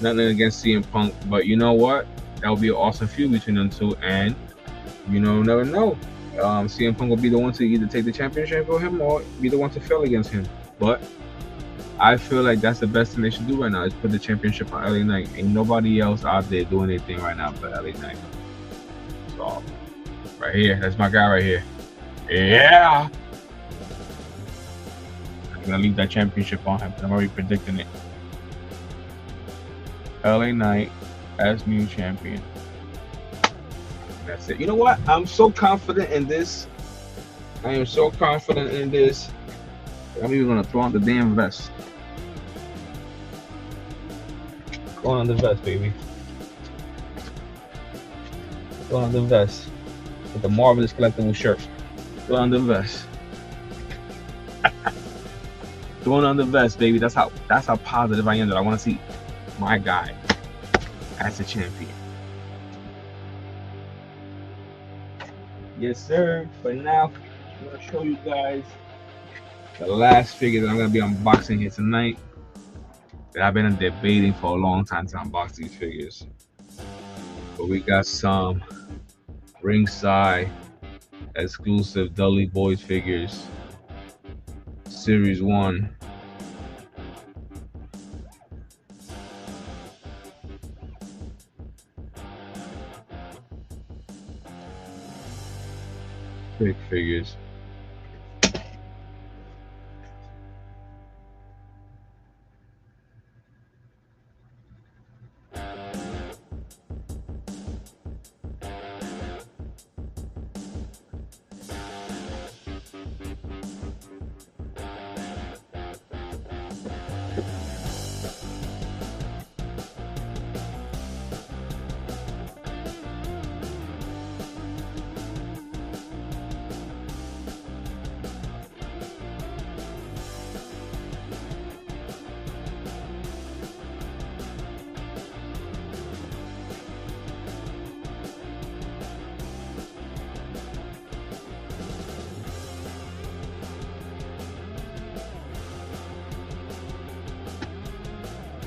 Nothing against CM Punk, but you know what? That would be an awesome feud between them two, and you know, never know. CM Punk will be the one to either take the championship for him or be the one to fail against him. But I feel like that's the best thing they should do right now, is put the championship on LA Knight. Ain't nobody else out there doing anything right now but LA Knight. So right here, that's my guy right here. Yeah. I'm gonna leave that championship on him. I'm already predicting it. LA Knight as new champion. That's it. You know what? I'm so confident in this. I am so confident in this. I'm even gonna throw on the damn vest. Throw on the vest, baby. Throw on the vest. With the Marvelous Collectible shirt. Throw on the vest. Throwing on the vest, baby. That's how positive I am. That I want to see my guy as a champion. Yes, sir. But now I'm gonna show you guys the last figure that I'm gonna be unboxing here tonight. That I've been debating for a long time to unbox these figures. But we got some ringside exclusive Dudley Boys figures, Series 1. Big figures.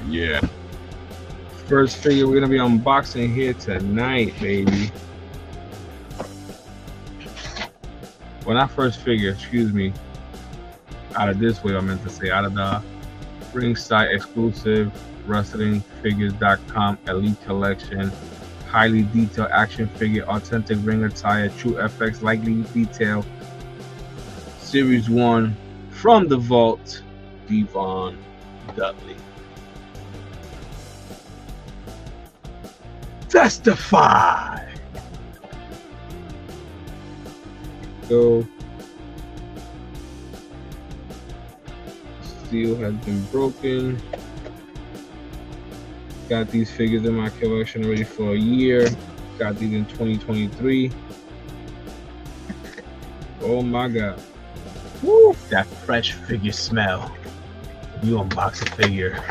Yeah. First figure we're gonna be unboxing here tonight, baby. Well, not first figure, excuse me. Out of this way, I meant to say, out of the ringside exclusive WrestlingFigures.com Elite Collection, highly detailed action figure, authentic ring attire, true FX, lightly detailed, Series 1 from the vault, Devon Dudley. Testify! So, steel has been broken. Got these figures in my collection already for a year. Got these in 2023. Oh my god. Woo! That fresh figure smell. You unbox a figure.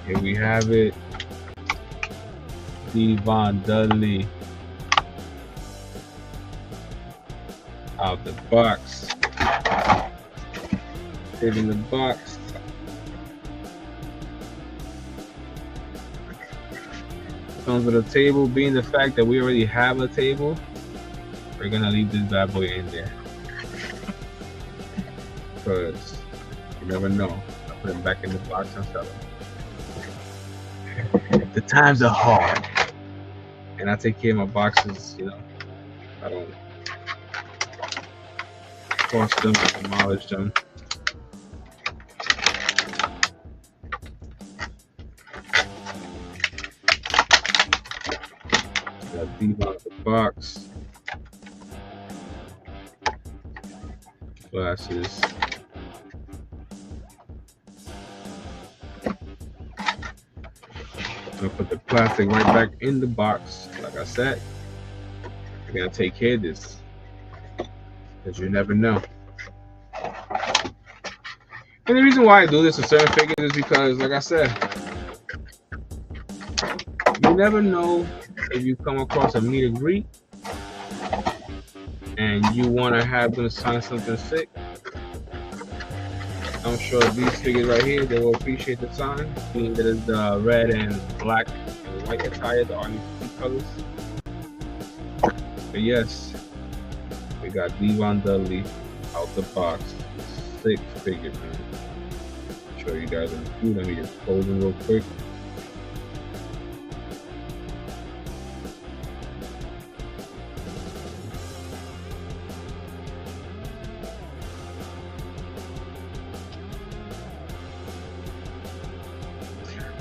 Here we have it. Devon Dudley. Out the box. Put in the box. Comes with a table. Being the fact that we already have a table, we're gonna leave this bad boy in there. Because you never know. I'll put him back in the box and sell him. The times are hard. And I take care of my boxes, you know. I don't cost them, I demolish them. Got these out of the box. Glasses. I'm gonna put the plastic right back in the box. Like I said, I gotta take care of this, because you never know. And the reason why I do this with certain figures is because, like I said, you never know if you come across a meet and greet and you want to have them sign something sick. I'm sure these figures right here, they will appreciate the sign, being that it's the red and black and white attire, the only two colors. But yes, we got Devon Dudley out the box. Sick figure, man. Show you guys on the food. Let me just close them real quick.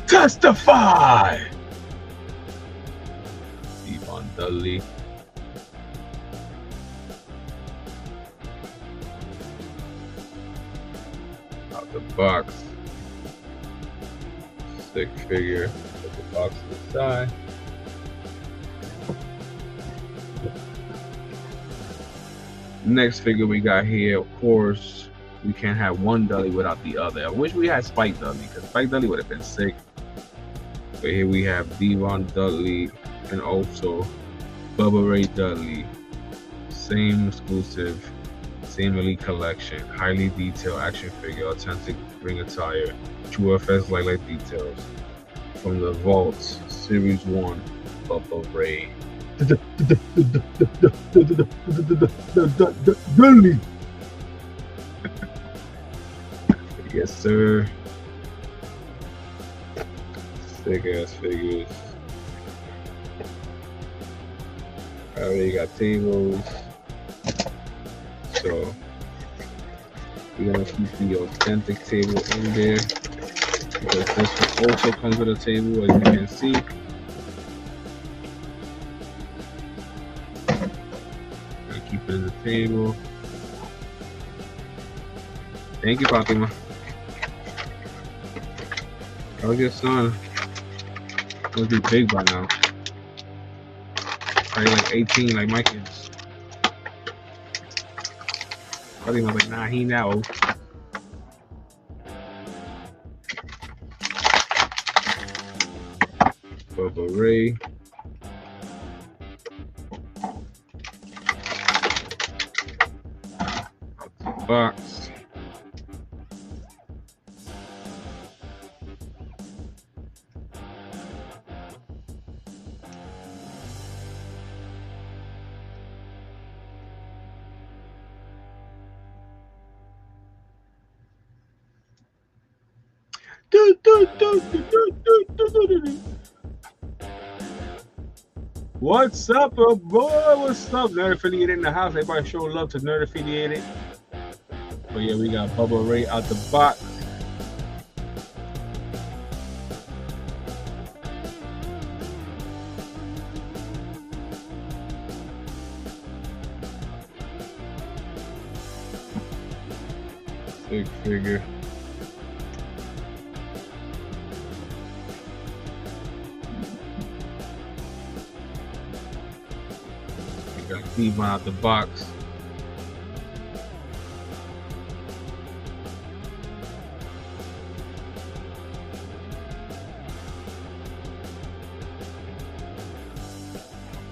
Testify! Devon Dudley. Out the box. Sick figure. Put the box to the side. Next figure we got here, of course, we can't have one Dudley without the other. I wish we had Spike Dudley, because Spike Dudley would have been sick. But here we have Devon Dudley and also Bubba Ray Dudley. Same exclusive, same elite collection, highly detailed action figure, authentic ring attire, true FS light details. From the Vaults, Series 1, Bubba Ray. Dudley! Yes, sir. Sick ass figures. I already got tables. So we're gonna keep the authentic table in there, because this one also comes with a table, as you can see. I keep it in the table. Thank you, Fatima. How's your son? Must be big by now. Probably like 18, like my kids. Fatima's like, nah, he now. Bubba Ray. Out the box. What's up, boy? What's up? Nerd Affiliated in the house. Everybody show love to Nerd Affiliated. But yeah, we got Bubba Ray out the box. Big figure. We got Devon out the box.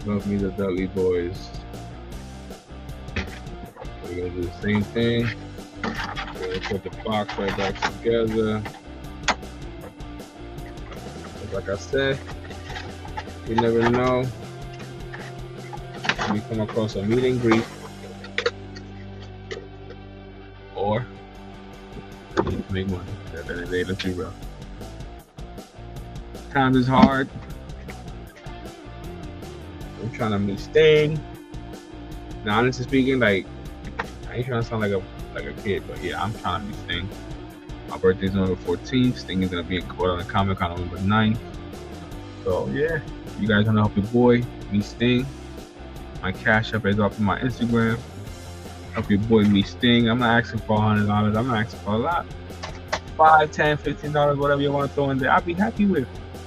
Love me the Dudley boys. We're gonna do the same thing. We're gonna put the box right back together. Like I said, you never know. We come across a meet and greet, or we need to make money. At the end of the day, let's be real. Times is hard. I'm trying to meet Sting. Now, honestly speaking, like, I ain't trying to sound like a kid, but yeah, I'm trying to meet Sting. My birthday's November 14th. Sting is gonna be in Court on the Comic on November 9th. So yeah, you guys wanna help your boy meet Sting? My Cash App is up on my Instagram. Help your boy meet Sting. I'm not asking for $100. I'm not asking for a lot. $5, $10, $15, whatever you want to throw in there, I'll be happy with.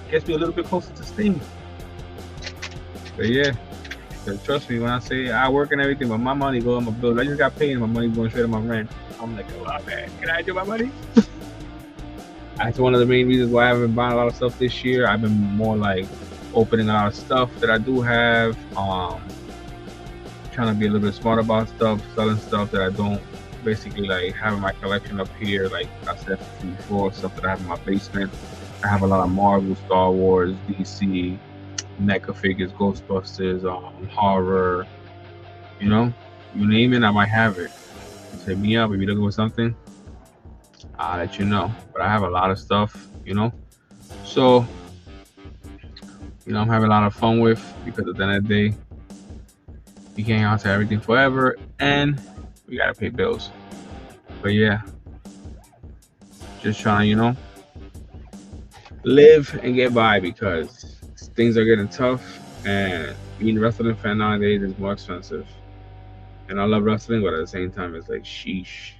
Gets me a little bit closer to Sting. But yeah, trust me when I say I work and everything, but my money goes on my bills. I just got paid and my money going straight to my rent. I'm like, oh man, can I do my money? That's one of the main reasons why I haven't bought a lot of stuff this year. I've been more like opening a lot of stuff that I do have. Trying to be a little bit smart about stuff, selling stuff that I don't basically like having my collection up here. Like I said before, stuff that I have in my basement. I have a lot of Marvel, Star Wars, DC, NECA figures, Ghostbusters, horror. You know, you name it, I might have it. Just hit me up if you're looking for something. I'll let you know. But I have a lot of stuff, you know. So, you know, I'm having a lot of fun with, because at the end of the day, you can't answer everything forever, and we gotta pay bills. But yeah, just trying to, you know, live and get by, because things are getting tough, and being a wrestling fan nowadays is more expensive. And I love wrestling, but at the same time, it's like sheesh.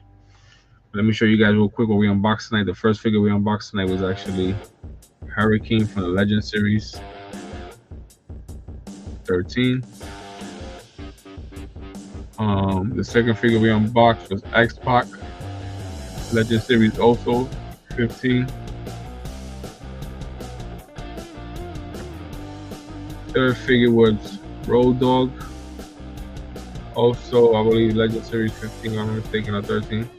Let me show you guys real quick what we unboxed tonight. The first figure we unboxed tonight was actually Hurricane from the Legend Series 13. The second figure we unboxed was X-Pac Legend Series also 15. Third figure was Road Dogg. Also, I believe Legend Series 15, if I'm not mistaken, or 13.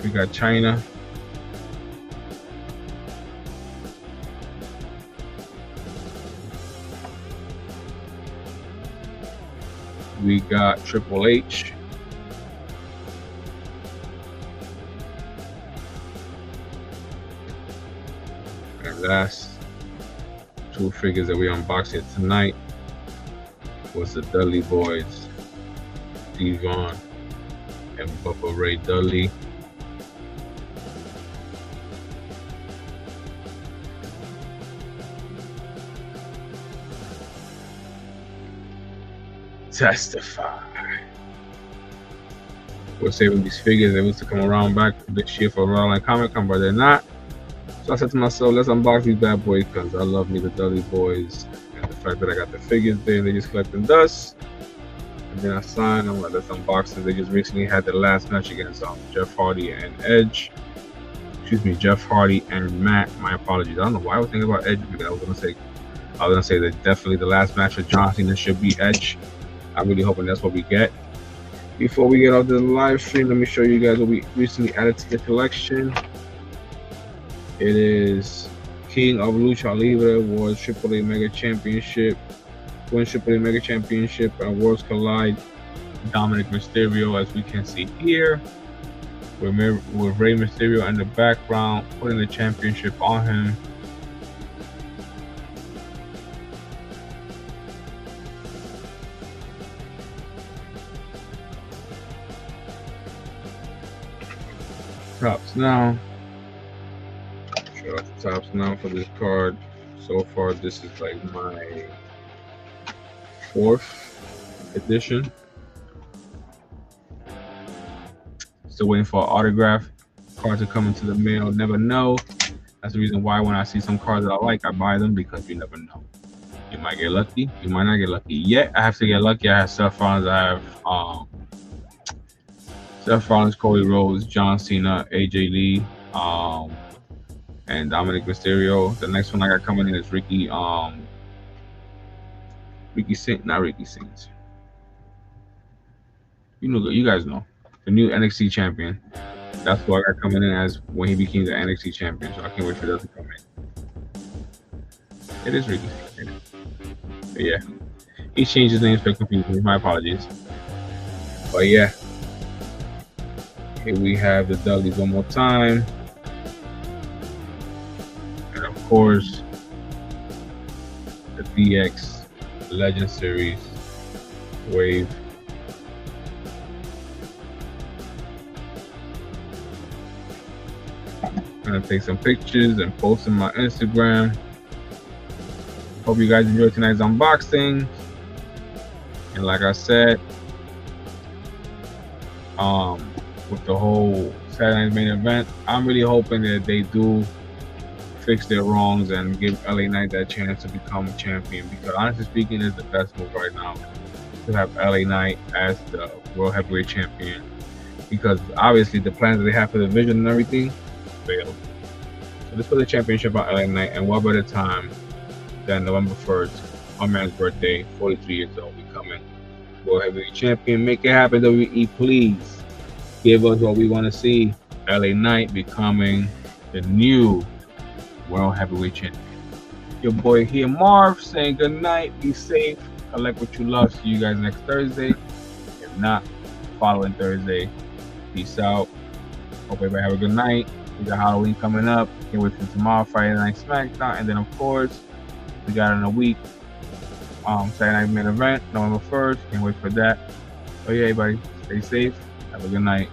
We got China. We got Triple H. And last two figures that we unboxed here tonight was the Dudley Boys, Devon and Bubba Ray Dudley. Testify. We're saving these figures. They was to come around back this year for Royal Line Comic Con, but they're not. So I said to myself, let's unbox these bad boys because I love me the Dudley Boys and the fact that I got the figures there. They just collecting dust. And then I signed them. Like, let's unbox them. They just recently had the last match against Jeff Hardy and Edge. Excuse me, Jeff Hardy and Matt. My apologies. I don't know why I was thinking about Edge because I was gonna say that definitely the last match with John Cena should be Edge. I'm really hoping that's what we get. Before we get off the live stream, let me show you guys what we recently added to the collection. It is King of Lucha Libre Awards AAA Mega Championship, Women's AAA Mega Championship, and Worlds Collide. Dominic Mysterio, as we can see here, with Rey Mysterio in the background, putting the championship on him. Tops now. Show out the tops now for this card. So far, this is like my 4th edition. Still waiting for an autograph card to come into the mail. Never know. That's the reason why when I see some cards that I like, I buy them, because you never know. You might get lucky. You might not get lucky. Yet I have to get lucky. I have Seth Rollins. I have Seth Rollins, Cody Rhodes, John Cena, AJ Lee, and Dominic Mysterio. The next one I got coming in is Ricky Saints. You guys know. The new NXT champion. That's what I got coming in as when he became the NXT champion. So I can't wait for that to come in. It is Ricky Saints. But yeah. He changed his name so confusing me. My apologies. But yeah. Here we have the Dudleys one more time. And of course, the DX Legend Series Wave. I'm gonna take some pictures and post on my Instagram. Hope you guys enjoyed tonight's unboxing. And like I said, with the whole Saturday Night's Main Event, I'm really hoping that they do fix their wrongs and give LA Knight that chance to become champion, because honestly speaking, it's the best move right now to have LA Knight as the World Heavyweight Champion, because obviously the plans that they have for the division and everything failed. So let's put the championship on LA Knight, and what better time than November 1st, our man's birthday, 43 years old, becoming World Heavyweight Champion. Make it happen, WWE, please. Give us what we want to see. LA Knight becoming the new World Heavyweight Champion. Your boy here, Marv, saying good night. Be safe. Collect what you love. See you guys next Thursday. If not, following Thursday. Peace out. Hope everybody have a good night. We got Halloween coming up. Can't wait for tomorrow, Friday Night SmackDown. And then, of course, we got in a week, Saturday Night Main Event, November 1st. Can't wait for that. So yeah, everybody, stay safe. Have a good night.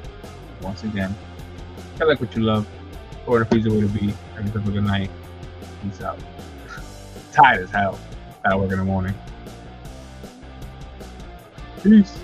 Once again, collect what you love. Or the freezer way to be. Have a good night. Peace out. Tired as hell. Gotta work in the morning. Peace.